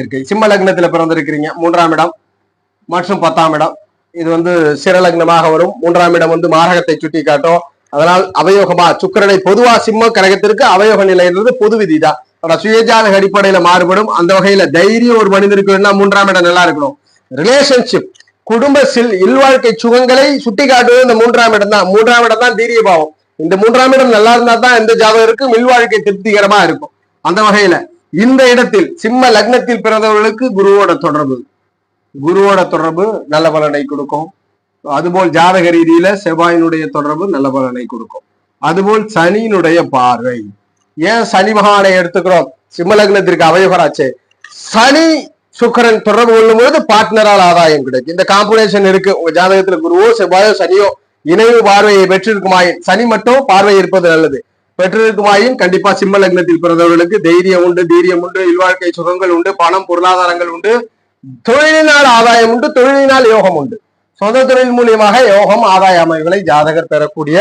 இருக்கு. சிம்ம லக்னத்துல பிறந்திருக்கிறீங்க, 3ஆம் இடம் மற்றும் 10ஆம் இடம் இது சிறலக்னமாக வரும். 3ஆம் இடம் மாரகத்தை சுட்டி காட்டும். அதனால் அவயோகமா சுக்கிரனை பொதுவா சிம்ம கரகத்திற்கு அவயோக நிலைன்றது பொது விதிதான். சுயஜாதக அடிப்படையில மாறுபடும். அந்த வகையில தைரியம் ஒரு மனிதனுக்கு வேணா 3ஆம் இடம் நல்லா இருக்கணும். ரிலேஷன்ஷிப், குடும்ப இல்வாழ்க்கை சுகங்களை சுட்டி காட்டுவது இந்த 3ஆம் இடம் தான். 3ஆம் இடம் தான் தீரிய பாவம். இந்த 3ஆம் இடம் நல்லா இருந்தா தான் இந்த ஜாதகருக்கு இல்வாழ்க்கை திருப்திகரமா இருக்கும். அந்த வகையில இந்த இடத்தில் சிம்ம லக்னத்தில் பிறந்தவர்களுக்கு குருவோட தொடர்பு நல்ல பலனை கொடுக்கும். அதுபோல் ஜாதக ரீதியில செவ்வாயினுடைய தொடர்பு நல்ல பலனை கொடுக்கும். அதுபோல் சனியினுடைய பார்வை. ஏன் சனி மகானை எடுத்துக்கிறோம்? சிம்ம லக்னத்திற்கு அவயோகராச்சே. சனி சுக்கரன் தொடர்பு கொள்ளும் பொழுது பார்ட்னரால் ஆதாயம் கிடைக்கும். இந்த காம்பினேஷன் இருக்கு. உங்க ஜாதகத்துல குருவோ செவ்வாயோ சனியோ இணைவு பார்வையை பெற்றிருக்குமாயின், சனி மட்டும் பார்வை இருப்பது நல்லது, பெற்றிருக்குமாயின் கண்டிப்பா சிம்ம லக்னத்தில் பிறந்தவர்களுக்கு தைரியம் உண்டு, தீரியம் உண்டு, இல்வாழ்க்கை சுகங்கள் உண்டு, பணம் பொருளாதாரங்கள் உண்டு, தொழிலினால் ஆதாயம் உண்டு, தொழிலினால் யோகம் உண்டு. சொந்த தொழில் மூலியமாக யோகம் ஆதாய அமைவுகளை ஜாதகர் பெறக்கூடிய